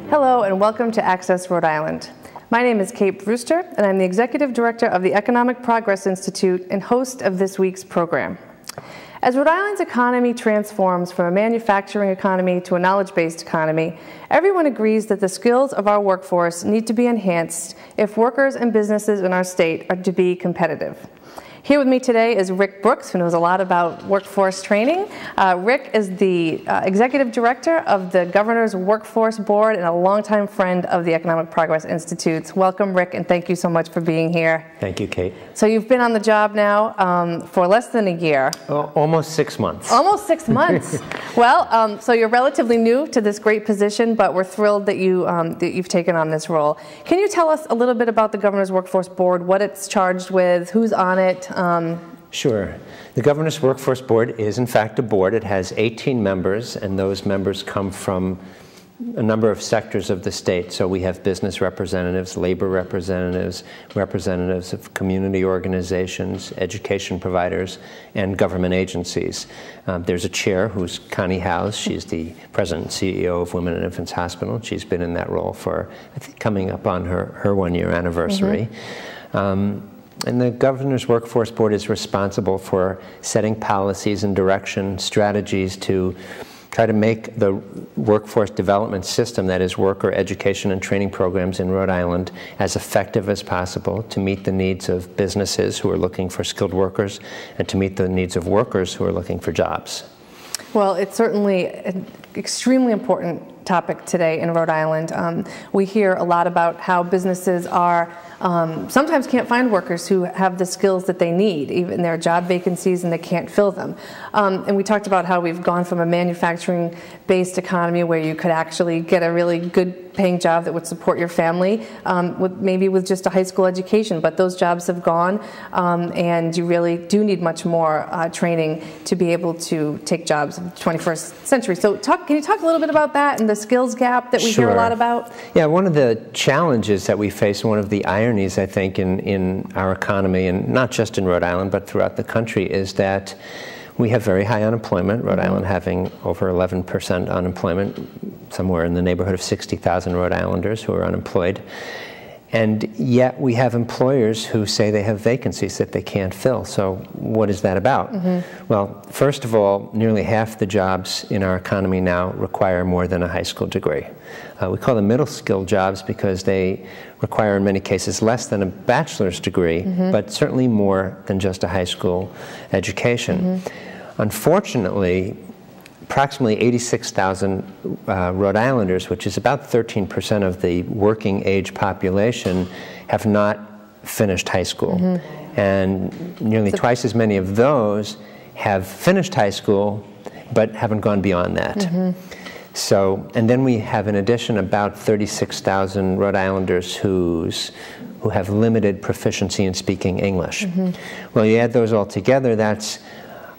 Hello and welcome to Access Rhode Island. My name is Kate Brewster and I'm the Executive Director of the Economic Progress Institute and host of this week's program. As Rhode Island's economy transforms from a manufacturing economy to a knowledge-based economy, everyone agrees that the skills of our workforce need to be enhanced if workers and businesses in our state are to be competitive. Here with me today is Rick Brooks, who knows a lot about workforce training. Rick is the Executive Director of the Governor's Workforce Board and a longtime friend of the Economic Progress Institute. Welcome, Rick, and thank you so much for being here. Thank you, Kate. So you've been on the job now for less than a year. Almost 6 months. Almost 6 months. Well, so you're relatively new to this great position, but we're thrilled that you've taken on this role. Can you tell us a little bit about the Governor's Workforce Board, what it's charged with, who's on it? Sure. The Governor's Workforce Board is, in fact, a board. It has 18 members, and those members come from a number of sectors of the state. So we have business representatives, labor representatives, representatives of community organizations, education providers, and government agencies. There's a chair who's Connie House. She's the president and CEO of Women and Infants Hospital. She's been in that role for, I think, coming up on her one-year anniversary. And the Governor's Workforce Board is responsible for setting policies and direction strategies to try to make the workforce development system, that is worker education and training programs in Rhode Island, as effective as possible to meet the needs of businesses who are looking for skilled workers and to meet the needs of workers who are looking for jobs. Well, it's certainly an extremely important topic today in Rhode Island. We hear a lot about how businesses are sometimes can't find workers who have the skills that they need, even their job vacancies, and they can't fill them. And we talked about how we've gone from a manufacturing-based economy where you could actually get a really good paying job that would support your family, maybe with just a high school education, but those jobs have gone, and you really do need much more training to be able to take jobs in the 21st century. So can you talk a little bit about that and the skills gap that we hear a lot about? Yeah, one of the challenges that we face, and one of the ironies, I think, in our economy, and not just in Rhode Island, but throughout the country, is that we have very high unemployment, Rhode Island having over 11% unemployment, somewhere in the neighborhood of 60,000 Rhode Islanders who are unemployed. And yet we have employers who say they have vacancies that they can't fill. So what is that about? Well, first of all, nearly half the jobs in our economy now require more than a high school degree. We call them middle skill jobs because they require in many cases less than a bachelor's degree, but certainly more than just a high school education. Unfortunately, approximately 86,000 Rhode Islanders, which is about 13% of the working age population, have not finished high school. And nearly twice as many of those have finished high school but haven't gone beyond that. So, and then we have in addition about 36,000 Rhode Islanders who have limited proficiency in speaking English. Well, you add those all together, that's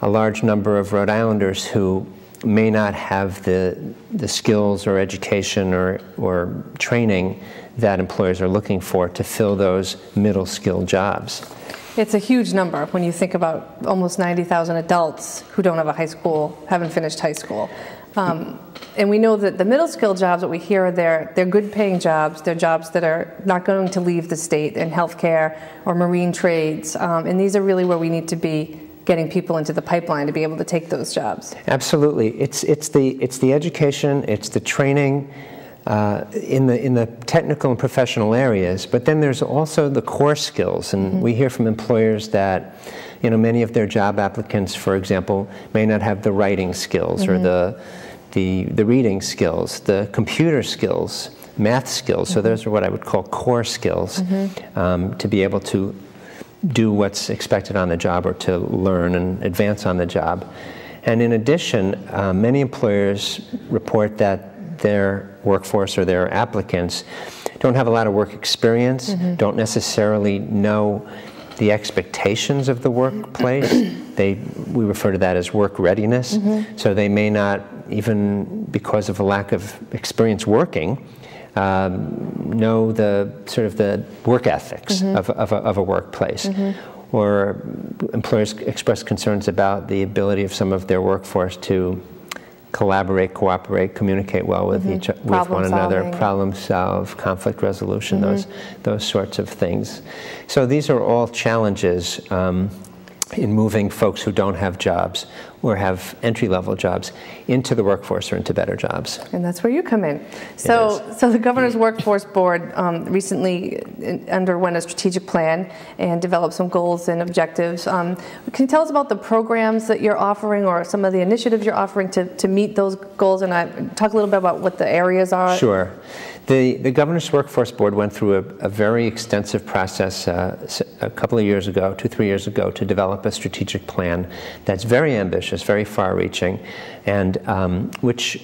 a large number of Rhode Islanders who may not have the skills or education or training that employers are looking for to fill those middle skill jobs. It's a huge number when you think about almost 90,000 adults who don't have a high school, haven't finished high school. And we know that the middle skill jobs that we hear, they're good paying jobs. They're jobs that are not going to leave the state in healthcare or marine trades. And these are really where we need to be getting people into the pipeline to be able to take those jobs. Absolutely. It's the education, it's the training in the technical and professional areas, but then there's also the core skills. And we hear from employers that many of their job applicants, for example, may not have the writing skills or the reading skills, the computer skills, math skills. So those are what I would call core skills to be able to do what's expected on the job or to learn and advance on the job. And in addition, many employers report that their workforce or their applicants don't have a lot of work experience, don't necessarily know the expectations of the workplace. We refer to that as work readiness. So they may not, even because of a lack of experience working, know the sort of the work ethics of a workplace. Or employers express concerns about the ability of some of their workforce to collaborate, cooperate, communicate well with one another, problem solve, conflict resolution, those sorts of things. So these are all challenges in moving folks who don't have jobs or have entry-level jobs into the workforce or into better jobs. And that's where you come in. So the Governor's Workforce Board recently underwent a strategic plan and developed some goals and objectives. Can you tell us about the programs that you're offering or some of the initiatives you're offering to meet those goals, and talk a little bit about what the areas are? Sure. The Governor's Workforce Board went through a very extensive process a couple of years ago, 2-3 years ago, to develop a strategic plan that's very ambitious, very far-reaching, and which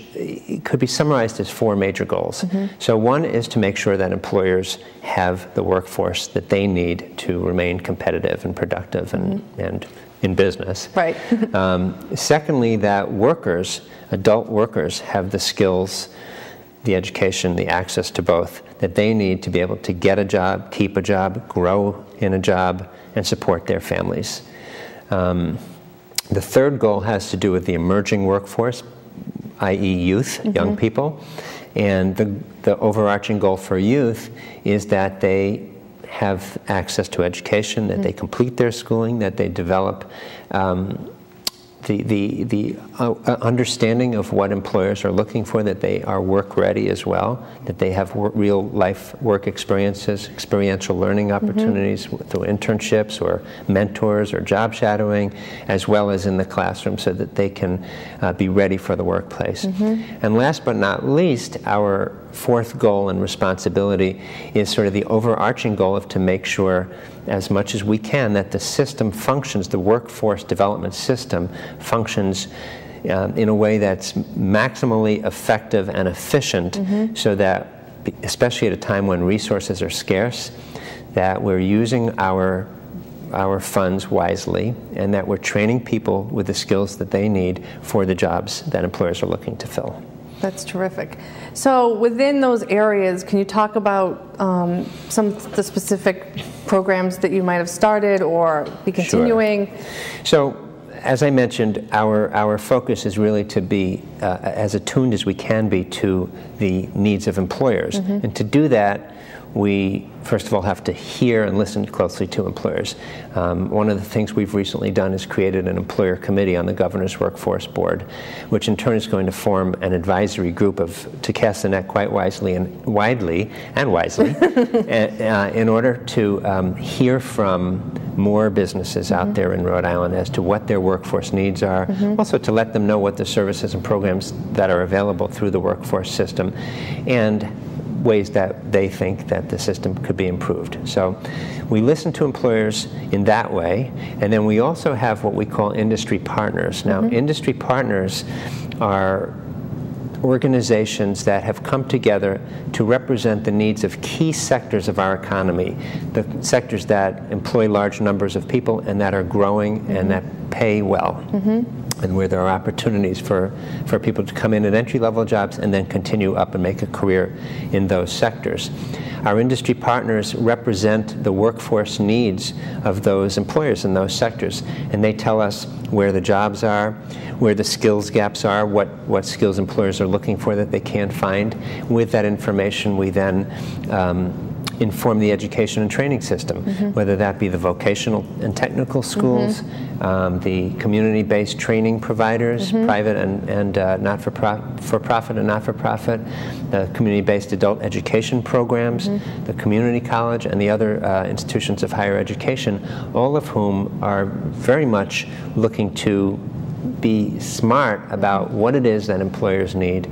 could be summarized as 4 major goals. So one is to make sure that employers have the workforce that they need to remain competitive and productive and in business. Right. Secondly, that workers, adult workers, have the skills, the education, the access to both that they need to be able to get a job, keep a job, grow in a job, and support their families. The third goal has to do with the emerging workforce, i.e. youth, young people. And the overarching goal for youth is that they have access to education, that they complete their schooling, that they develop the understanding of what employers are looking for, that they are work ready as well, that they have real life work experiences, experiential learning opportunities through internships or mentors or job shadowing, as well as in the classroom, so that they can be ready for the workplace. And last but not least, our fourth goal and responsibility is sort of the overarching goal of to make sure as much as we can that the system functions, the workforce development system functions in a way that's maximally effective and efficient, so that, especially at a time when resources are scarce, that we're using our funds wisely, and that we're training people with the skills that they need for the jobs that employers are looking to fill. That's terrific. So within those areas, can you talk about some of the specific programs that you might have started or be continuing? Sure. So, as I mentioned, our focus is really to be as attuned as we can be to the needs of employers. And to do that, we first of all have to hear and listen closely to employers. One of the things we've recently done is created an employer committee on the Governor's Workforce Board, which in turn is going to form an advisory group to cast the net quite widely and wisely in order to hear from more businesses out there in Rhode Island as to what their workforce needs are, also to let them know what the services and programs that are available through the workforce system, and ways that they think that the system could be improved. So we listen to employers in that way, and then we also have what we call industry partners. Now, industry partners are organizations that have come together to represent the needs of key sectors of our economy, the sectors that employ large numbers of people and that are growing and that pay well. And where there are opportunities for people to come in at entry-level jobs and then continue up and make a career in those sectors. Our industry partners represent the workforce needs of those employers in those sectors, and they tell us where the jobs are, where the skills gaps are, what skills employers are looking for that they can't find. With that information, we then inform the education and training system, whether that be the vocational and technical schools, the community-based training providers, private and for-profit and not-for-profit, the community-based adult education programs, the community college, and the other institutions of higher education, all of whom are very much looking to be smart about what it is that employers need,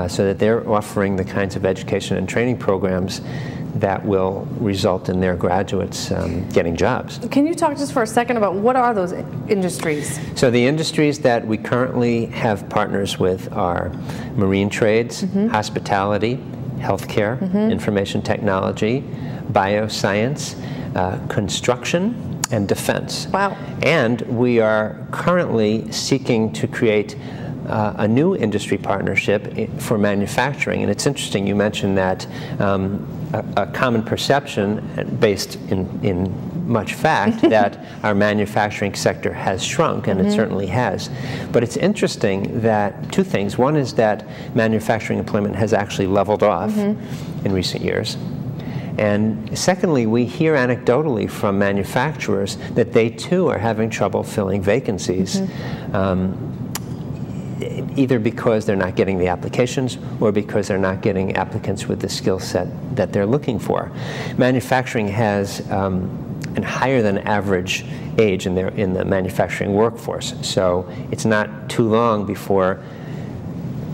so that they're offering the kinds of education and training programs that will result in their graduates getting jobs. Can you talk just for a second about what are those industries? So the industries that we currently have partners with are marine trades, hospitality, healthcare, information technology, bioscience, construction, and defense. Wow. And we are currently seeking to create a new industry partnership for manufacturing. And it's interesting, you mentioned that a common perception based in much fact that our manufacturing sector has shrunk, and it certainly has. But it's interesting that two things. One is that manufacturing employment has actually leveled off in recent years. And secondly, we hear anecdotally from manufacturers that they too are having trouble filling vacancies, either because they're not getting the applications or because they're not getting applicants with the skill set that they're looking for. Manufacturing has an higher than average age in the manufacturing workforce, so it's not too long before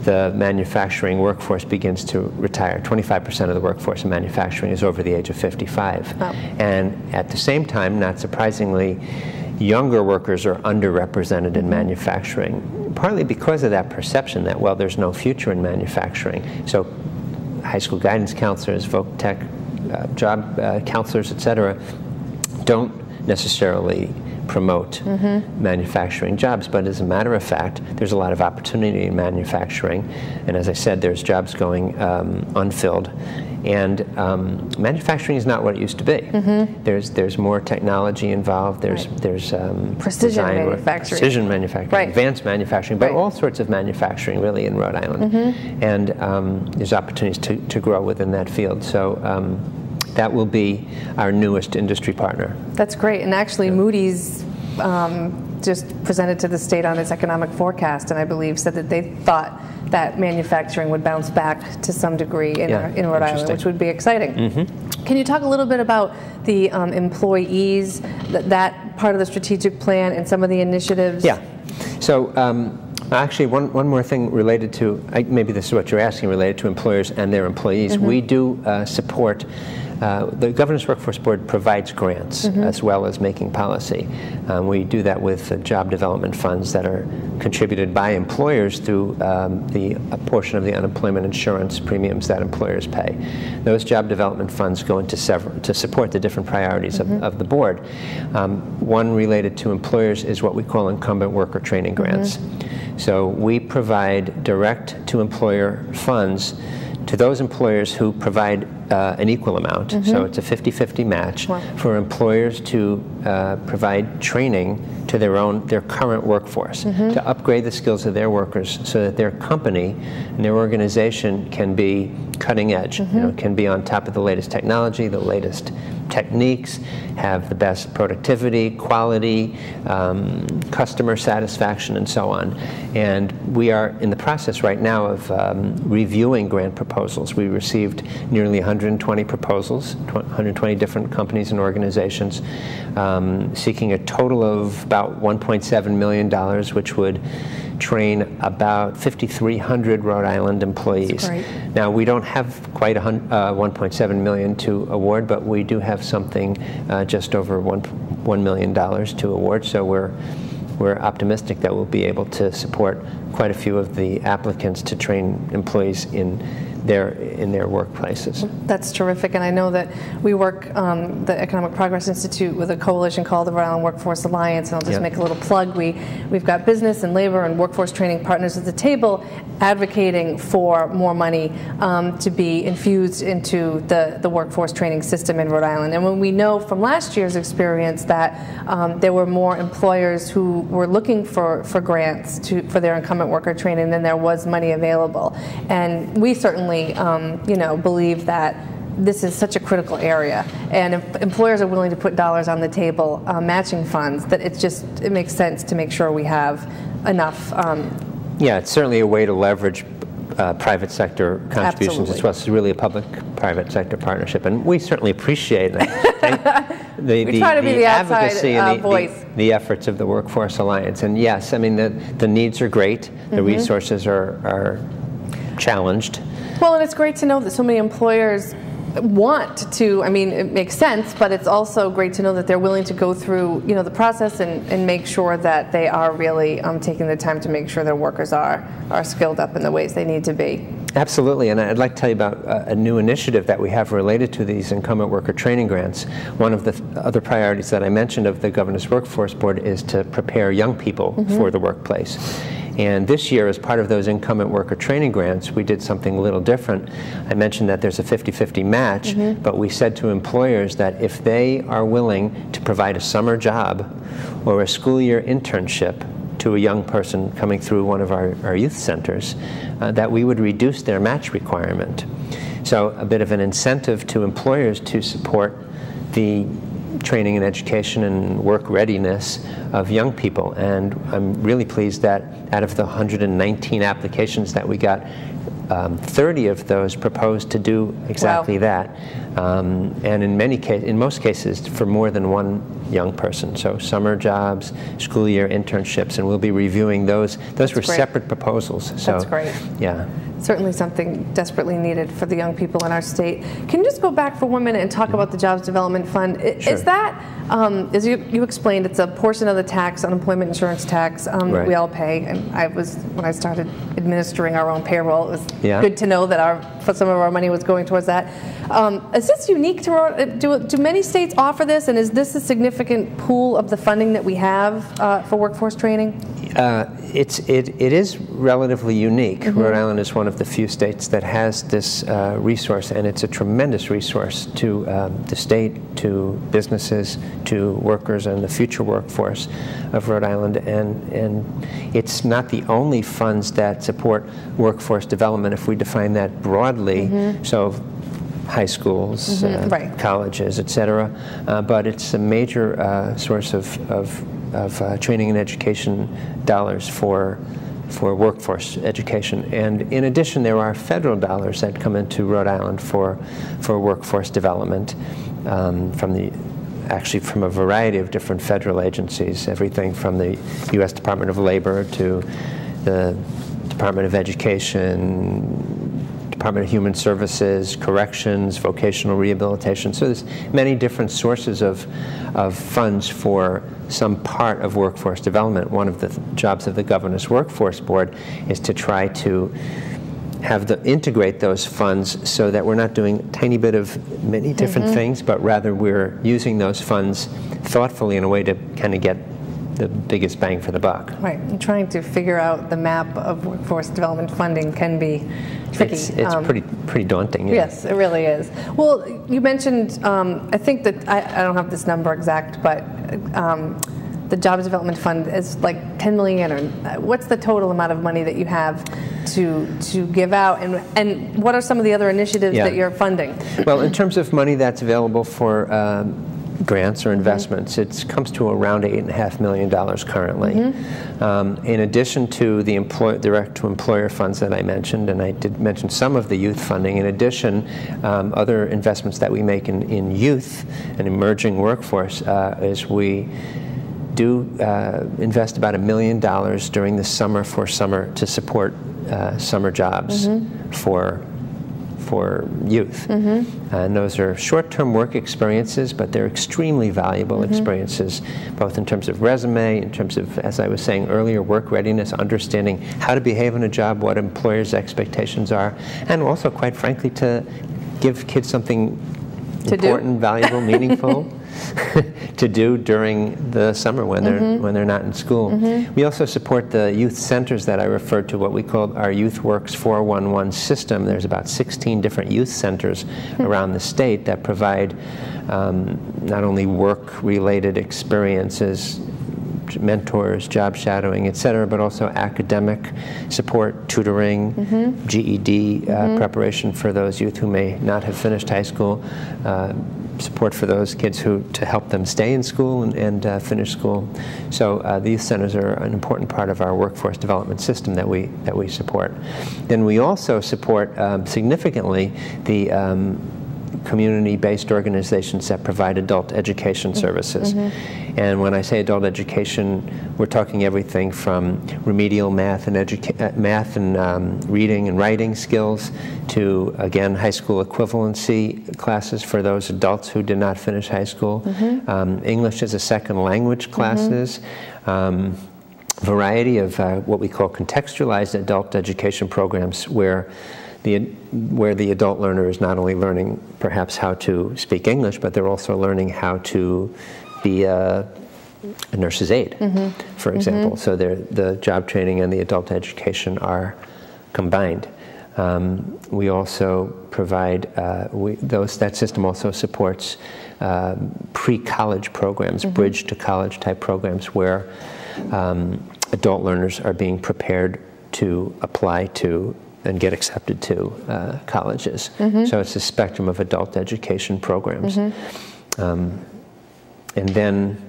the manufacturing workforce begins to retire. 25% of the workforce in manufacturing is over the age of 55. Wow. And at the same time, not surprisingly, younger workers are underrepresented in manufacturing, partly because of that perception that, well, there's no future in manufacturing. So high school guidance counselors, voc tech, job counselors, et cetera, don't necessarily promote manufacturing jobs, but as a matter of fact, there's a lot of opportunity in manufacturing, and as I said, there's jobs going unfilled, and manufacturing is not what it used to be. There's more technology involved. There's precision manufacturing, advanced manufacturing, but all sorts of manufacturing really in Rhode Island, and there's opportunities to grow within that field. So. That will be our newest industry partner. That's great. And actually, Moody's just presented to the state on its economic forecast, and I believe said that they thought that manufacturing would bounce back to some degree in Rhode Island, which would be exciting. Can you talk a little bit about the employees, that part of the strategic plan, and some of the initiatives? Yeah. So. Actually, one more thing related to, maybe this is what you're asking, related to employers and their employees. We do support, the Governor's Workforce Board provides grants as well as making policy. We do that with job development funds that are contributed by employers through a portion of the unemployment insurance premiums that employers pay. Those job development funds go into to support the different priorities of the board. One related to employers is what we call incumbent worker training grants. So we provide direct-to-employer funds to those employers who provide an equal amount. So it's a 50-50 match for employers to provide training to their current workforce, to upgrade the skills of their workers so that their company and their organization can be cutting edge, can be on top of the latest technology, the latest techniques, have the best productivity, quality, customer satisfaction, and so on. And we are in the process right now of reviewing grant proposals. We received nearly 120 proposals, 120 different companies and organizations, seeking a total of about $1.7 million, which would train about 5,300 Rhode Island employees. Now, we don't have quite 1.7 million to award, but we do have something just over $1 million to award. So we're optimistic that we'll be able to support quite a few of the applicants to train employees in their workplaces. That's terrific, and I know that we work, the Economic Progress Institute, with a coalition called the Rhode Island Workforce Alliance, and I'll just make a little plug. We've got business and labor and workforce training partners at the table advocating for more money to be infused into the workforce training system in Rhode Island. And when we know from last year's experience that there were more employers who were looking for grants for their incumbent worker training than there was money available. And we certainly believe that this is such a critical area, and if employers are willing to put dollars on the table, matching funds, that it makes sense to make sure we have enough. Yeah, it's certainly a way to leverage private sector contributions as well. It's really a public-private sector partnership, and we certainly appreciate the advocacy and the efforts of the Workforce Alliance. And yes, I mean the needs are great, the resources are challenged. Well, and it's great to know that so many employers want to, I mean, it makes sense, but it's also great to know that they're willing to go through, the process and make sure that they are really taking the time to make sure their workers are skilled up in the ways they need to be. Absolutely, and I'd like to tell you about a new initiative that we have related to these incumbent worker training grants. One of the other priorities that I mentioned of the Governor's Workforce Board is to prepare young people for the workplace. And this year, as part of those incumbent worker training grants, we did something a little different. I mentioned that there's a 50-50 match, but we said to employers that if they are willing to provide a summer job or a school year internship to a young person coming through one of our youth centers, that we would reduce their match requirement. So a bit of an incentive to employers to support the training and education and work readiness of young people. And I'm really pleased that out of the 119 applications that we got, 30 of those proposed to do exactly that, and in most cases for more than one young person. So summer jobs, school year internships, and we'll be reviewing those. Those were separate proposals. So, that's great. Yeah. Certainly something desperately needed for the young people in our state. Can you just go back for 1 minute and talk about the Jobs Development Fund? Sure. Is that, as you explained, it's a portion of the tax, unemployment insurance tax, that we all pay. And when I started administering our own payroll, it was good to know that some of our money was going towards that. Is this unique to do many states offer this, and is this a significant pool of the funding that we have for workforce training? It is relatively unique. Rhode Island is one of the few states that has this resource, and it's a tremendous resource to the state, to businesses, to workers, and the future workforce of Rhode Island. And it's not the only funds that support workforce development, if we define that broadly. So high schools, colleges, etc. But it's a major source of training and education dollars for workforce education. And in addition, there are federal dollars that come into Rhode Island for workforce development actually from a variety of different federal agencies, everything from the U.S. Department of Labor to the Department of Education, Department of Human Services, Corrections, Vocational Rehabilitation. So there's many different sources of funds for some part of workforce development. One of the jobs of the Governor's Workforce Board is to try to integrate those funds so that we're not doing a tiny bit of many different things, but rather we're using those funds thoughtfully in a way to kind of get the biggest bang for the buck. Right, and trying to figure out the map of workforce development funding can be tricky. It's pretty daunting. Yeah. Yes, it really is. Well, you mentioned, I think that, I don't have this number exact, but the Jobs Development Fund is like 10 million, or what's the total amount of money that you have to give out, and what are some of the other initiatives that you're funding? Well, in terms of money that's available for grants or investments, it comes to around $8.5 million currently. In addition to the direct-to-employer funds that I mentioned, and I did mention some of the youth funding, in addition, other investments that we make in youth and emerging workforce is we do invest about $1 million during the summer to support summer jobs for youth. And those are short-term work experiences, but they're extremely valuable experiences, both in terms of resume, in terms of, as I was saying earlier, work readiness, understanding how to behave in a job, what employers' expectations are, and also, quite frankly, to give kids something important, valuable, meaningful to do during the summer when they're not in school. We also support the youth centers that I referred to, what we call our Youth Works 411 system. There's about 16 different youth centers around the state that provide not only work-related experiences, mentors, job shadowing, etc., but also academic support, tutoring, GED preparation for those youth who may not have finished high school, support for those kids to help them stay in school and finish school. So the youth centers are an important part of our workforce development system that we support. Then we also support significantly the community-based organizations that provide adult education services. And when I say adult education, we're talking everything from remedial math and reading and writing skills to, again, high school equivalency classes for those adults who did not finish high school, English as a second language classes, variety of what we call contextualized adult education programs, where where the adult learner is not only learning perhaps how to speak English, but they're also learning how to be a nurse's aide, for example. So the job training and the adult education are combined. We also provide, that system also supports pre-college programs, bridge to college type programs where adult learners are being prepared to apply to and get accepted to colleges. So it's a spectrum of adult education programs. And then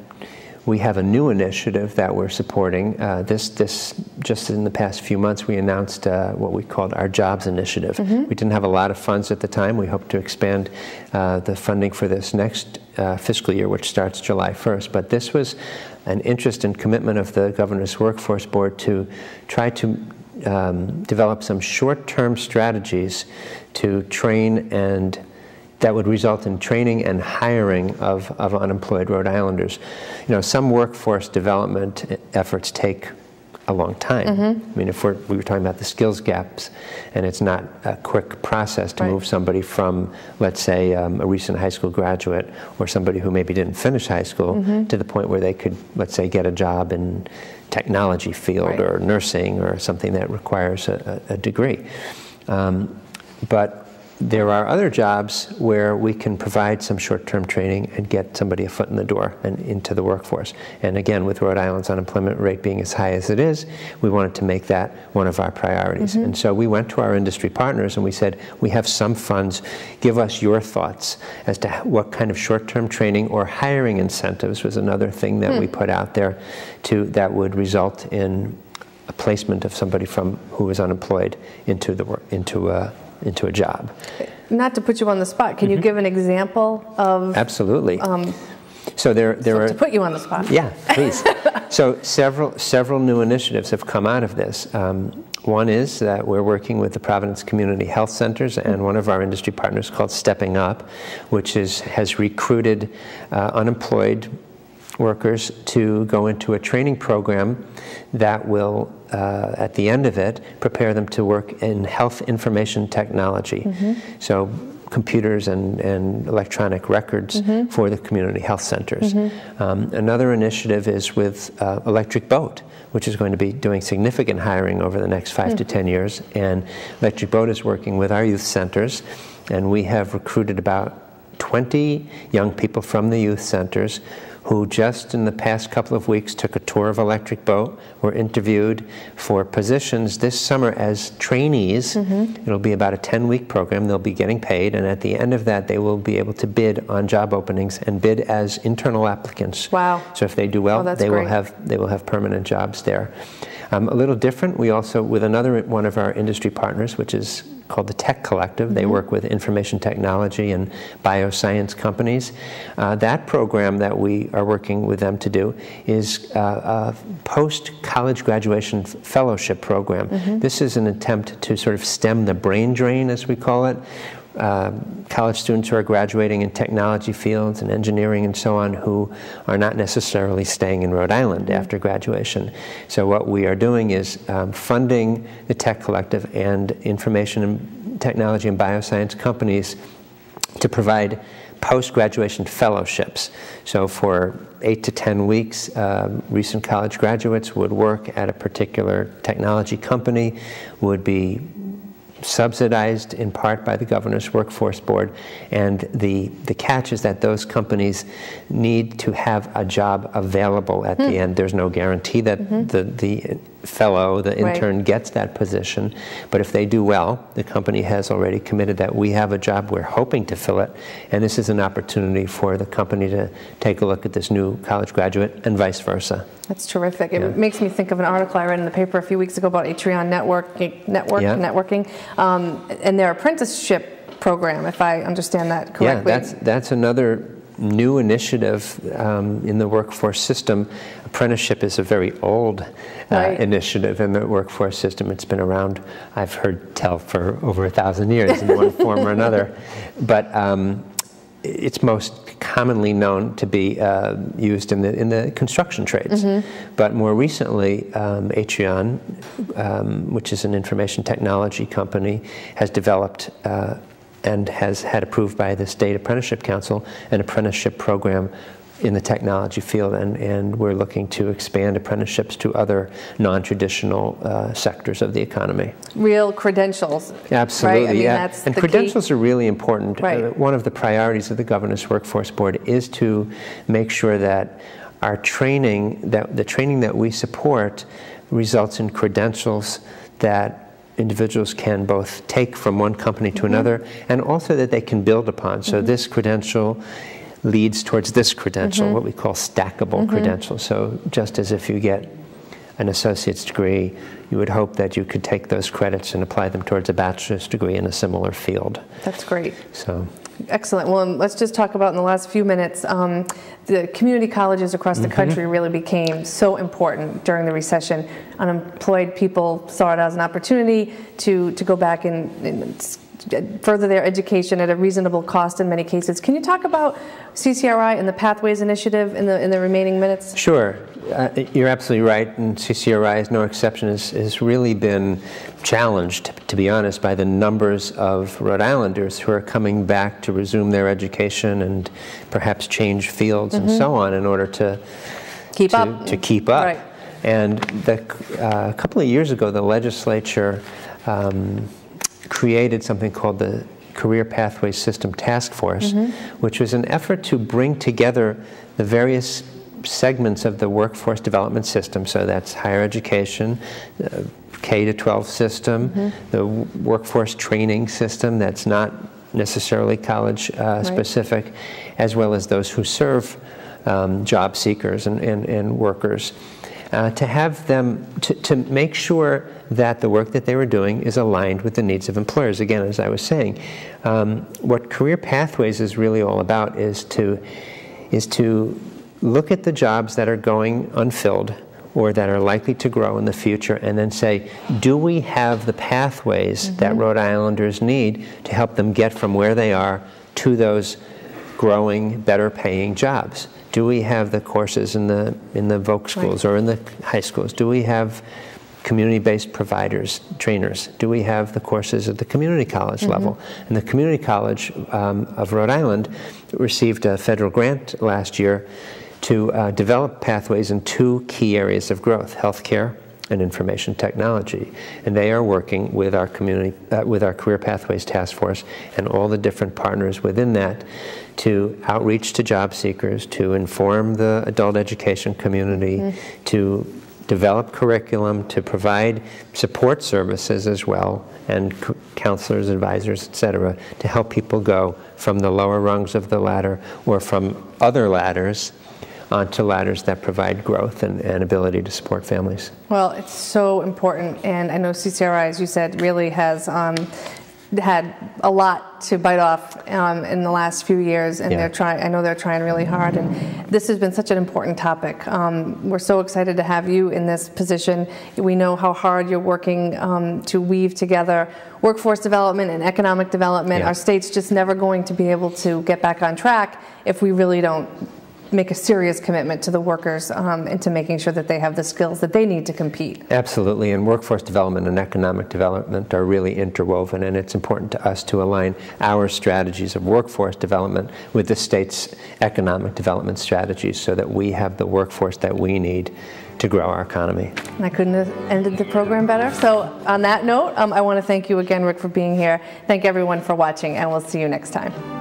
we have a new initiative that we're supporting. This just in the past few months, we announced what we called our Jobs Initiative. We didn't have a lot of funds at the time. We hope to expand the funding for this next fiscal year, which starts July 1st. But this was an interest and commitment of the Governor's Workforce Board to try to develop some short-term strategies to train and that would result in training and hiring of unemployed Rhode Islanders. You know, some workforce development efforts take a long time. I mean, if we were talking about the skills gaps, and it's not a quick process to move somebody from, let's say, a recent high school graduate or somebody who maybe didn't finish high school to the point where they could, let's say, get a job in technology field or nursing or something that requires a degree. But there are other jobs where we can provide some short-term training and get somebody a foot in the door and into the workforce. And again, with Rhode Island's unemployment rate being as high as it is, we wanted to make that one of our priorities. And so we went to our industry partners and we said, we have some funds, give us your thoughts as to what kind of short-term training or hiring incentives was another thing that we put out there that would result in a placement of somebody who was unemployed into a job. Not to put you on the spot, can you give an example of? Absolutely. So there are to put you on the spot. Yeah, please. So several new initiatives have come out of this. One is that we're working with the Providence Community Health Centers and one of our industry partners called Stepping Up, which has recruited unemployed workers to go into a training program that will, at the end of it, prepare them to work in health information technology. So computers and electronic records for the community health centers. Another initiative is with Electric Boat, which is going to be doing significant hiring over the next 5 to 10 years. And Electric Boat is working with our youth centers, and we have recruited about 20 young people from the youth centers who just in the past couple of weeks took a tour of Electric Boat, were interviewed for positions this summer as trainees. It'll be about a 10-week program. They'll be getting paid, and at the end of that, they will be able to bid on job openings and bid as internal applicants. Wow! So if they do well, they will have permanent jobs there. A little different, we also, with another one of our industry partners, which is called the Tech Collective. They work with information technology and bioscience companies. That program that we are working with them to do is a post-college graduation fellowship program. This is an attempt to sort of stem the brain drain, as we call it. College students who are graduating in technology fields and engineering and so on who are not necessarily staying in Rhode Island after graduation. So what we are doing is funding the Tech Collective and information and technology and bioscience companies to provide post-graduation fellowships. So for 8 to 10 weeks, recent college graduates would work at a particular technology company, would be subsidized in part by the Governor's Workforce Board, and the catch is that those companies need to have a job available at the end. There's no guarantee that the fellow, the intern, gets that position, but if they do well, the company has already committed that we have a job, we're hoping to fill it, and this is an opportunity for the company to take a look at this new college graduate and vice versa. That's terrific. It makes me think of an article I read in the paper a few weeks ago about Atreon networking, and their apprenticeship program, if I understand that correctly. Yeah, that's another new initiative in the workforce system. Apprenticeship is a very old initiative in the workforce system. It's been around, I've heard tell, for over 1,000 years in one form or another. But it's most commonly known to be used in the construction trades. But more recently, Atreon, which is an information technology company, has developed and has had approved by the State Apprenticeship Council an apprenticeship program in the technology field, and we're looking to expand apprenticeships to other non-traditional sectors of the economy. Real credentials. Absolutely, right? I mean, yeah. that's and the credentials key. are really important. Right. One of the priorities of the Governor's Workforce Board is to make sure that our training, that the training that we support, results in credentials that individuals can both take from one company to another, and also that they can build upon. So this credential leads towards this credential, what we call stackable credentials. So just as if you get an associate's degree, you would hope that you could take those credits and apply them towards a bachelor's degree in a similar field. That's great. So. Excellent. Well, let's just talk about in the last few minutes, the community colleges across the country really became so important during the recession. Unemployed people saw it as an opportunity to go back and further their education at a reasonable cost in many cases. Can you talk about CCRI and the Pathways Initiative in the remaining minutes? Sure. You're absolutely right, and CCRI is no exception, has really been challenged, to be honest, by the numbers of Rhode Islanders who are coming back to resume their education and perhaps change fields and so on in order to keep up. Right. And a couple of years ago, the legislature created something called the Career Pathways System Task Force, which was an effort to bring together the various segments of the workforce development system. So that's higher education, the K-12 system, the workforce training system that's not necessarily college specific, as well as those who serve job seekers and workers. To have them, to make sure that the work that they were doing is aligned with the needs of employers. Again, as I was saying, what Career Pathways is really all about is to look at the jobs that are going unfilled or that are likely to grow in the future, and then say, do we have the pathways that Rhode Islanders need to help them get from where they are to those growing, better paying jobs? Do we have the courses in the voc schools or in the high schools? Do we have community-based providers, trainers? Do we have the courses at the community college level? And the Community College of Rhode Island received a federal grant last year to develop pathways in two key areas of growth: healthcare and information technology. And they are working with our Career Pathways Task Force and all the different partners within that to outreach to job seekers, to inform the adult education community, to develop curriculum, to provide support services as well, and counselors, advisors, etc., to help people go from the lower rungs of the ladder or from other ladders onto ladders that provide growth and ability to support families. Well, it's so important, and I know CCRI, as you said, really has had a lot to bite off in the last few years, and I know they're trying really hard, and this has been such an important topic. We're so excited to have you in this position. We know how hard you're working to weave together workforce development and economic development. Our state's just never going to be able to get back on track if we really don't make a serious commitment to the workers into making sure that they have the skills that they need to compete. Absolutely, and workforce development and economic development are really interwoven, and it's important to us to align our strategies of workforce development with the state's economic development strategies so that we have the workforce that we need to grow our economy. And I couldn't have ended the program better. So on that note, I want to thank you again, Rick, for being here. Thank everyone for watching, and we'll see you next time.